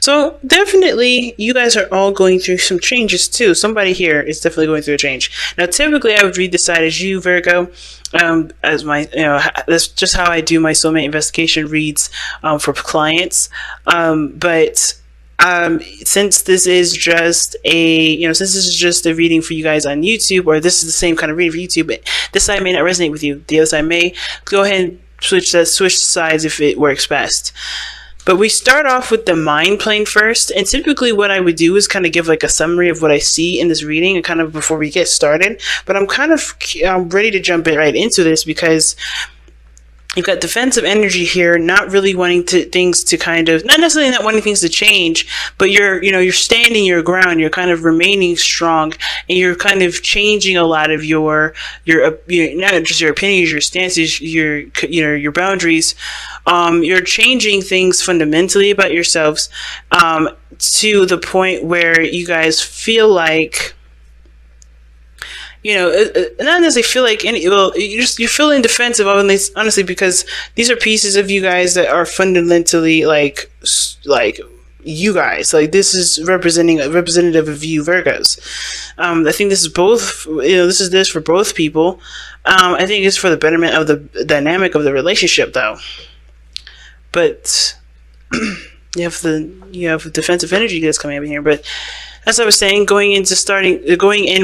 So definitely, you guys are all going through some changes too. Somebody here is definitely going through a change. Now, typically, I would read this side as you, Virgo, as my, that's just how I do my soulmate investigation reads for clients. But since this is just a reading for you guys on YouTube, or this is the same kind of reading for YouTube, but this side may not resonate with you. The other side may. Go ahead and switch sides if it works best. But we start off with the mind plane first, and typically what I would do is kind of give like a summary of what I see in this reading, and kind of before we get started. But I'm kind of ready to jump right into this because you've got defensive energy here, not really wanting things to kind of, not necessarily not wanting things to change, but you're standing your ground, you're kind of remaining strong, and you're kind of changing a lot of your not just your opinions, your stances, your boundaries. You're changing things fundamentally about yourselves, to the point where you guys feel like, not necessarily feel like you're feeling defensive, honestly, because these are pieces of you guys that are fundamentally like you guys. Like, this is representative of you, Virgos. I think this is both. This for both people. I think it's for the betterment of the dynamic of the relationship, though. But you have defensive energy that's coming up in here. But as I was saying, going in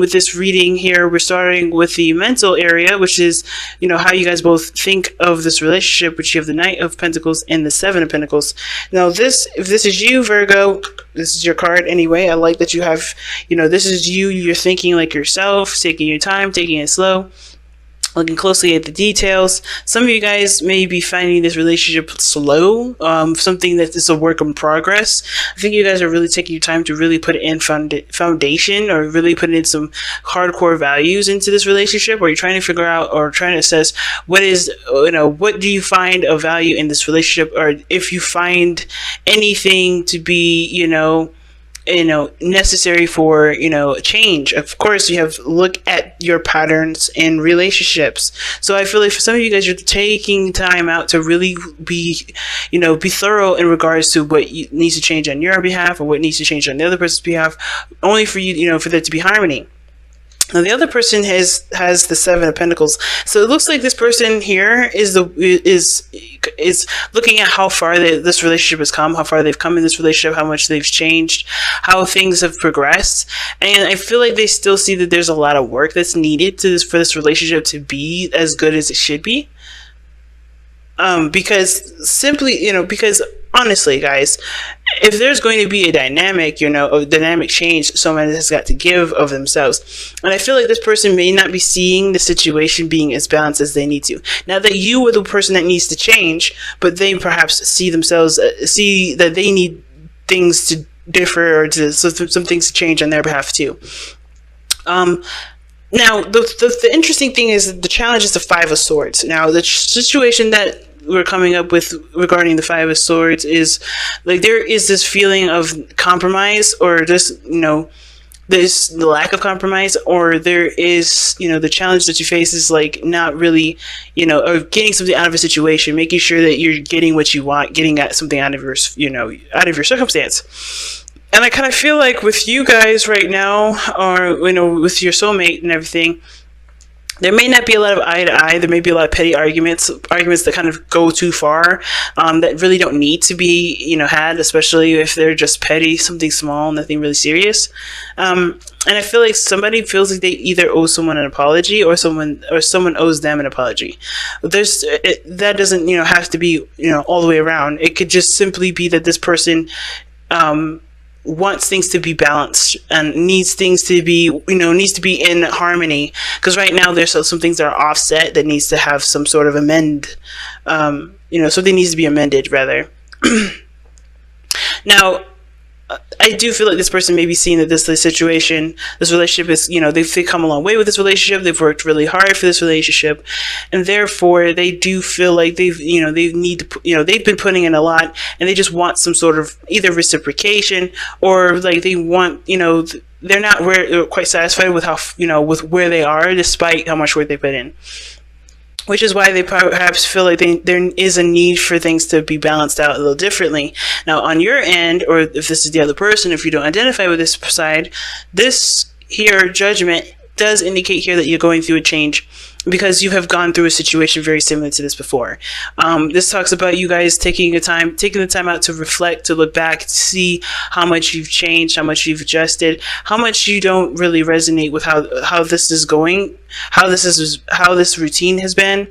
with this reading here, we're starting with the mental area, which is, how you guys both think of this relationship, which you have the Knight of Pentacles and the Seven of Pentacles. Now, if this is you, Virgo, this is your card anyway. I like that you have, this is you. You're thinking like yourself, taking your time, taking it slow, looking closely at the details. Some of you guys may be finding this relationship slow, something that is a work in progress. I think you guys are really taking your time to really put in foundation, or really put in some hardcore values into this relationship, or you're trying to figure out or trying to assess what do you find of value in this relationship, or if you find anything to be, necessary for, change. Of course, you have to look at your patterns in relationships. So I feel like for some of you guys, you're taking time out to really be thorough in regards to what needs to change on your behalf, or what needs to change on the other person's behalf, only for you, for there to be harmony. Now, the other person has the Seven of Pentacles, so it looks like this person here is looking at how far this relationship has come, how far they've come in this relationship, how much they've changed, how things have progressed, and I feel like they still see that there's a lot of work that's needed for this relationship to be as good as it should be. Because honestly, guys, if there's going to be a dynamic change, someone has got to give of themselves. And I feel like this person may not be seeing the situation being as balanced as they need to. Now that you are the person that needs to change, but they perhaps see that they need things to differ, or some things to change on their behalf too. Now, the interesting thing is the challenge is the Five of Swords. Now, the situation that we're coming up with regarding the Five of Swords is like there is this feeling of compromise, or just there's the lack of compromise, or there is the challenge that you face is like not really or getting something out of a situation, making sure that you're getting what you want, getting at something out of your circumstance. And I kind of feel like with you guys right now, or with your soulmate and everything, there may not be a lot of eye to eye. There may be a lot of petty arguments that kind of go too far, that really don't need to be, had, especially if they're just petty, something small, nothing really serious. And I feel like somebody feels like they either owe someone an apology, or someone owes them an apology. That doesn't, have to be, all the way around. It could just simply be that this person, wants things to be balanced and needs things to be, needs to be in harmony. Because right now there's some things that are offset that needs to have some sort of amend. Something needs to be amended rather. Now, I do feel like this person may be seeing that this relationship is, they've come a long way with this relationship. They've worked really hard for this relationship, and therefore they do feel like they've been putting in a lot, and they just want some sort of either reciprocation, or like they want, they're not quite satisfied with how, with where they are, despite how much work they put in. which is why they perhaps feel like there is a need for things to be balanced out a little differently. Now, on your end, or if this is the other person, if you don't identify with this side, this here judgment does indicate here that you're going through a change because you have gone through a situation very similar to this before. This talks about you guys taking the time out to reflect, to look back, to see how much you've changed, how much you've adjusted, how much you don't really resonate with how this is going, how this routine has been,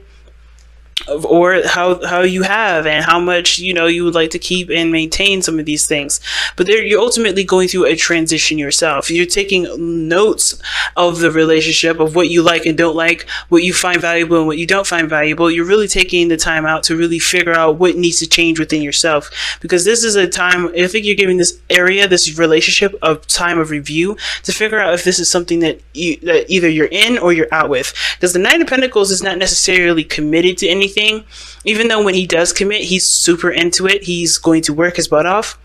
or how you have, and how much you would like to keep and maintain some of these things. But you're ultimately going through a transition yourself. You're taking notes of the relationship, of what you like and don't like, what you find valuable and what you don't find valuable. You're really taking the time out to really figure out what needs to change within yourself, because this is a time, I think you're giving this relationship a time of review to figure out if this is something that either you're in or you're out with. Because the Knight of Pentacles is not necessarily committed to anything, even though when he does commit, he's super into it. He's going to work his butt off.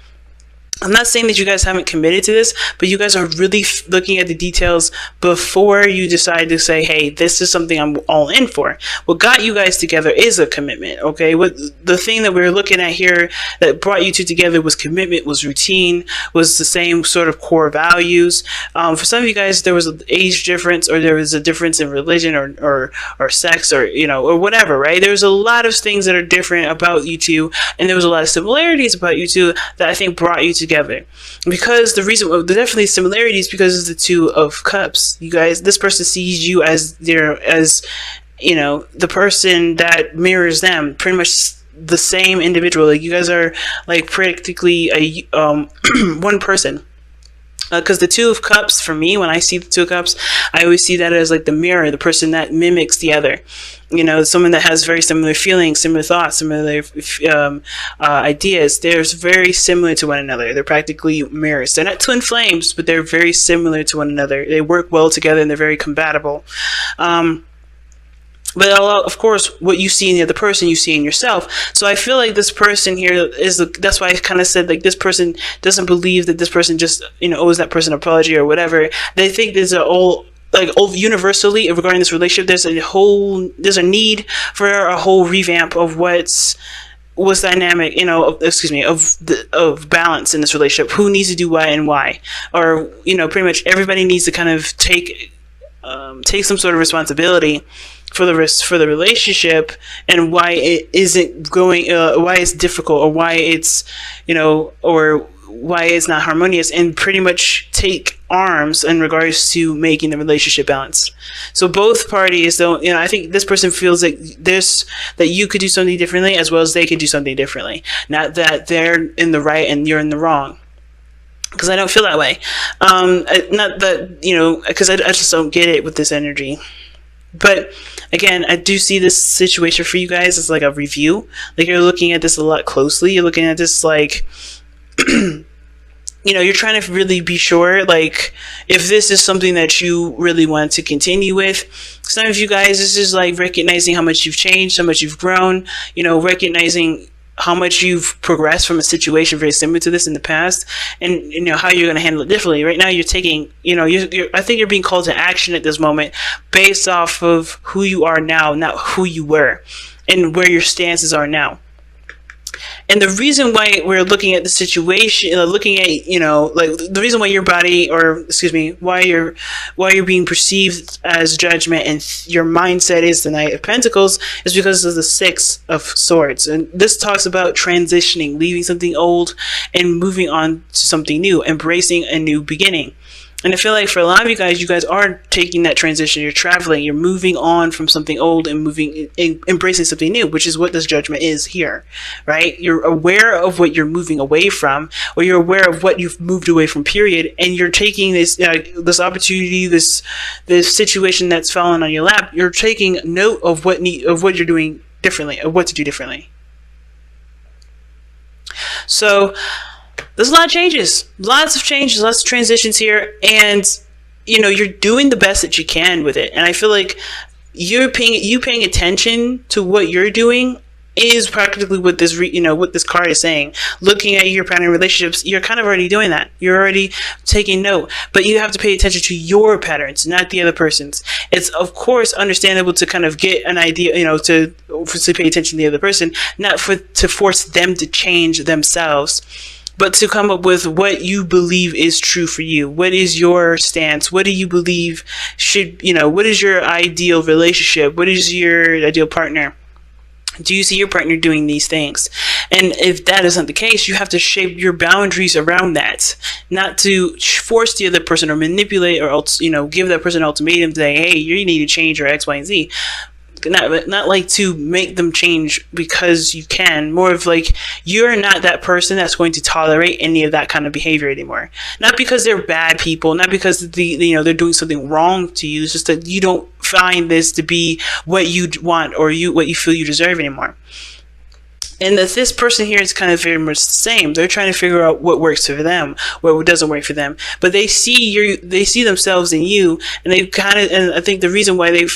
I'm not saying that you guys haven't committed to this, but you guys are really looking at the details before you decide to say, hey, this is something I'm all in for. What got you guys together is a commitment, okay? What the thing that we're looking at here that brought you two together was commitment, was routine, was the same sort of core values. For some of you guys, there was an age difference, or there was a difference in religion or sex, or or whatever, right? There's a lot of things that are different about you two, and there was a lot of similarities about you two that I think brought you together. Because the definitely similarities, because of the Two of Cups. You guys, this person sees you as the person that mirrors them, pretty much the same individual. Like, you guys are like practically a one person. Because the Two of Cups, for me, when I see the Two of Cups, I always see that as like the mirror, the person that mimics the other. Someone that has very similar feelings, similar thoughts, similar ideas. They're very similar to one another. They're practically mirrors. They're not twin flames, but they're very similar to one another. They work well together, and they're very compatible. But of course, what you see in the other person, you see in yourself. So I feel like this person here that's why I kind of said, like, this person doesn't believe that this person just, owes that person an apology or whatever. They think there's universally regarding this relationship, there's a need for a whole revamp of what's dynamic, of balance in this relationship. Who needs to do what and why? Or, pretty much everybody needs to kind of take some sort of responsibility for the relationship, and why it isn't going, why it's difficult, or why it's, or why it's not harmonious, and pretty much take arms in regards to making the relationship balance. So both parties don't, I think this person feels like that you could do something differently, as well as they could do something differently. Not that they're in the right and you're in the wrong. Because I don't feel that way. Not that, because I just don't get it with this energy. But again, I do see this situation for you guys as like a review. Like, you're looking at this a lot closely. You're looking at this like, you're trying to really be sure, like, if this is something that you really want to continue with. Some of you guys, this is like recognizing how much you've changed, how much you've grown, recognizing how much you've progressed from a situation very similar to this in the past, and how you're going to handle it differently. Right now, you're taking, I think you're being called to action at this moment based off of who you are now, not who you were, and where your stances are now. And the reason why we're looking at the situation, looking at, the reason why your body, why you're being perceived as judgment and your mindset is the Knight of Pentacles, is because of the Six of Swords. And this talks about transitioning, leaving something old and moving on to something new, embracing a new beginning. And I feel like for a lot of you guys are taking that transition. You're traveling, you're moving on from something old and embracing something new, which is what this judgment is here, right? You're aware of what you're moving away from, or you're aware of what you've moved away from, period. And you're taking this opportunity, this situation that's fallen on your lap. You're taking note of what you're doing differently, of what to do differently. So there's a lot of changes, lots of transitions here, and you're doing the best that you can with it. And I feel like you paying attention to what you're doing is practically what this what this card is saying. Looking at your pattern relationships, you're kind of already doing that. You're already taking note, but you have to pay attention to your patterns, not the other person's. It's of course understandable to kind of get an idea, to pay attention to the other person, not to force them to change themselves, but to come up with what you believe is true for you. What is your stance? What do you believe what is your ideal relationship? What is your ideal partner? Do you see your partner doing these things? And if that isn't the case, you have to shape your boundaries around that, not to force the other person or manipulate or else, give that person an ultimatum, say, hey, you need to change your X, Y, and Z. Not like to make them change because you can. More of like, you're not that person that's going to tolerate any of that kind of behavior anymore. Not because they're bad people, not because they're doing something wrong to you. It's just that you don't find this to be what you want or what you feel you deserve anymore. And that this person here is kind of very much the same. They're trying to figure out what works for them, what doesn't work for them. But they see themselves in you, and and I think the reason why they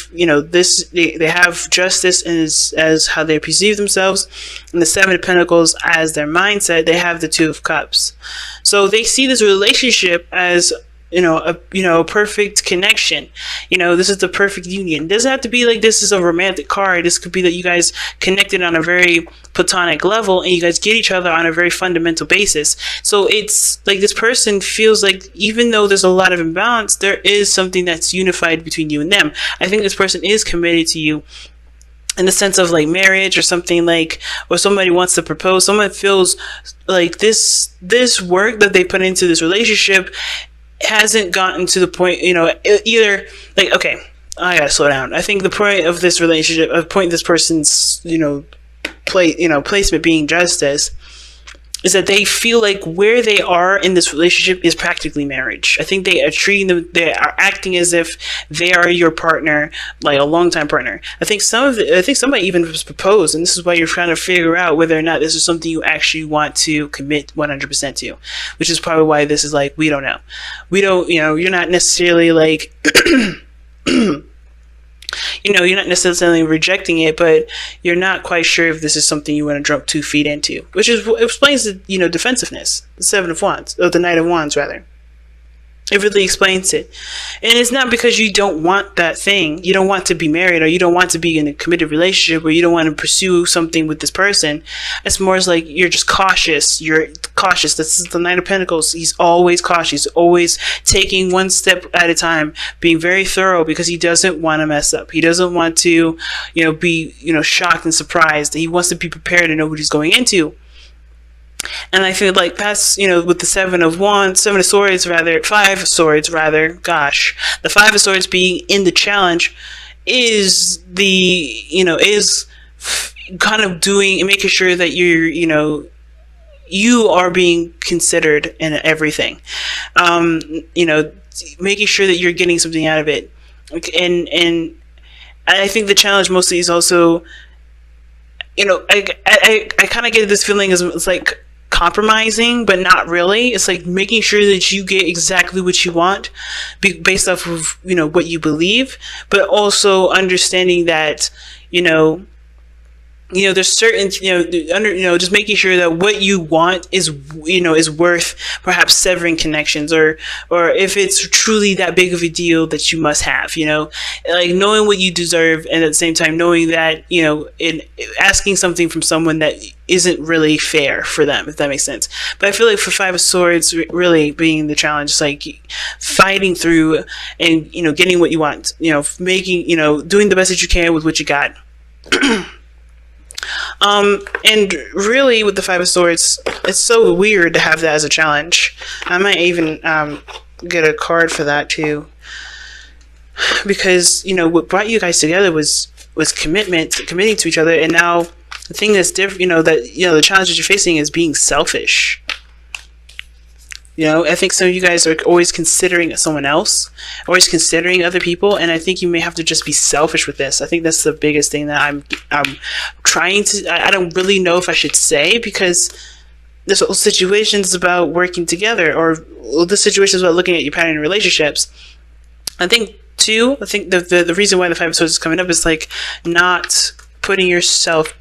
have justice as how they perceive themselves, and the Seven of Pentacles as their mindset. They have the Two of Cups, so they see this relationship as a perfect connection. This is the perfect union. It doesn't have to be like this is a romantic card. This could be that you guys connected on a very platonic level and you guys get each other on a very fundamental basis. So it's like this person feels like even though there's a lot of imbalance, there is something that's unified between you and them. I think this person is committed to you in the sense of like marriage or something, like, or somebody wants to propose. Someone feels like this work that they put into this relationship hasn't gotten to the point, either like, okay, I gotta slow down. I think the point of this relationship, this person's, placement being justice, is that they feel like where they are in this relationship is practically marriage. I think they are acting as if they are your partner, like a longtime partner. I think somebody even was proposed, and this is why you're trying to figure out whether or not this is something you actually want to commit 100% to, which is probably why this is like, we don't know. You're not necessarily like, you're not necessarily rejecting it, but you're not quite sure if this is something you want to jump 2 feet into, which explains the defensiveness, the Seven of Wands, or the Knight of Wands rather. It really explains it. And it's not because you don't want that thing. You don't want to be married, or you don't want to be in a committed relationship, or you don't want to pursue something with this person. It's more as like you're just cautious. You're cautious. This is the Knight of Pentacles. He's always cautious. He's always taking one step at a time, being very thorough because he doesn't want to mess up. He doesn't want to, be, shocked and surprised. He wants to be prepared and know what he's going into. And I feel like that's, with the Five of Swords rather, gosh, the Five of Swords being in the challenge is kind of doing and making sure that you are being considered in everything. Making sure that you're getting something out of it. And I think the challenge mostly is also, I kind of get this feeling as it's like compromising, but not really. It's like making sure that you get exactly what you want based off of, what you believe, but also understanding that, there's certain, just making sure that what you want is, is worth perhaps severing connections, or if it's truly that big of a deal that you must have, like knowing what you deserve, and at the same time knowing that, in asking something from someone that isn't really fair for them, if that makes sense. But I feel like for Five of Swords really being the challenge, it's like fighting through and, getting what you want, making, doing the best that you can with what you got. And really with the Five of Swords, it's so weird to have that as a challenge. I might even get a card for that too, because what brought you guys together was committing to each other. And now the thing that's different, the challenge that you're facing is being selfish. I think some of you guys are always considering someone else, always considering other people, and I think you may have to just be selfish with this. I think that's the biggest thing that I'm trying to. I don't really know if I should say, because this whole situation is about working together, or this situation is about looking at your pattern in relationships. I think the reason why the Five of Swords is coming up is like not putting yourself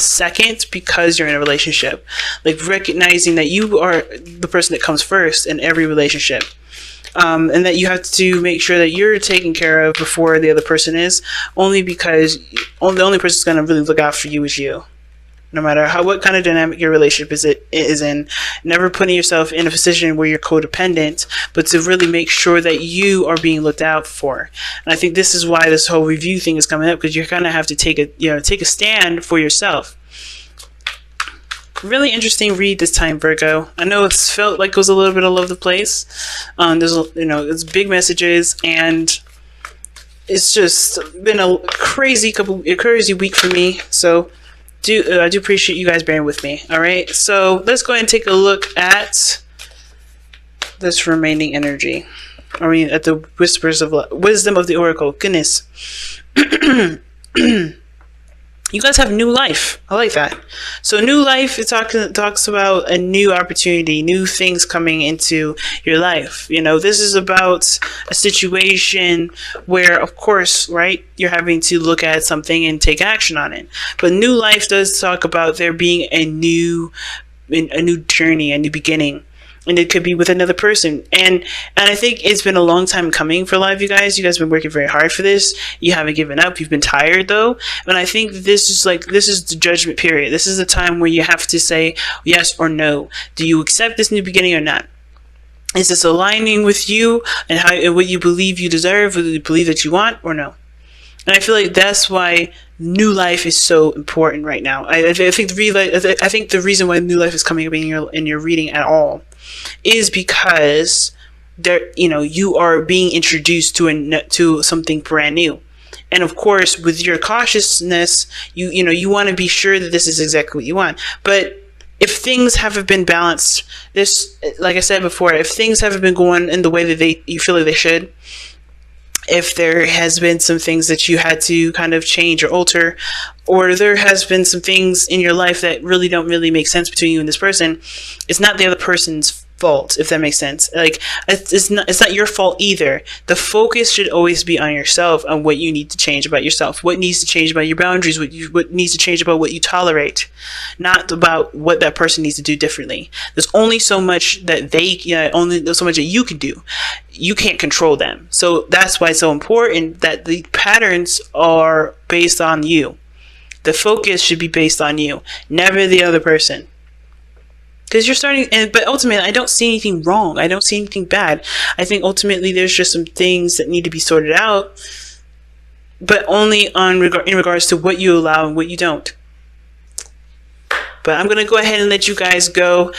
second because you're in a relationship. Like recognizing that you are the person that comes first in every relationship. And that you have to make sure that you're taken care of before the other person is, only because the only person that's going to really look out for you is you. No matter what kind of dynamic your relationship is in, never putting yourself in a position where you're codependent, but to really make sure that you are being looked out for. And I think this is why this whole review thing is coming up, because you're going to have to take a stand for yourself. Really interesting read this time, Virgo. I know it's felt like it was a little bit all over the place. It's big messages, and it's just been a crazy week for me. So I do appreciate you guys bearing with me. All right, so let's go ahead and take a look at this remaining energy. At the whispers of wisdom of the oracle. Goodness. You guys have new life. I like that. So new life, it talks about a new opportunity, new things coming into your life. This is about a situation where, of course, right, you're having to look at something and take action on it. But new life does talk about there being a new journey, a new beginning. And it could be with another person. And I think it's been a long time coming for a lot of you guys. You guys have been working very hard for this. You haven't given up. You've been tired, though. And I think this is the judgment period. This is the time where you have to say yes or no. Do you accept this new beginning or not? Is this aligning with you and what you believe you deserve, what you believe that you want, or no? And I feel like that's why new life is so important right now. I think the reason why new life is coming up in your reading at all is because you are being introduced to something brand new. And of course, with your cautiousness, you want to be sure that this is exactly what you want. But if things haven't been balanced, like I said before, if things haven't been going in the way that you feel like they should, if there has been some things that you had to kind of change or alter, or there has been some things in your life that really don't really make sense between you and this person, it's not the other person's fault, if that makes sense. Like it's not your fault either. The focus should always be on yourself, on what you need to change about yourself, what needs to change about your boundaries, what needs to change about what you tolerate, not about what that person needs to do differently. There's only so much that there's so much that you can do. You can't control them. So that's why it's so important that the patterns are based on you. The focus should be based on you, never the other person. Because you're starting, but ultimately, I don't see anything wrong. I don't see anything bad. I think ultimately there's just some things that need to be sorted out, but only in regards to what you allow and what you don't. But I'm going to go ahead and let you guys go.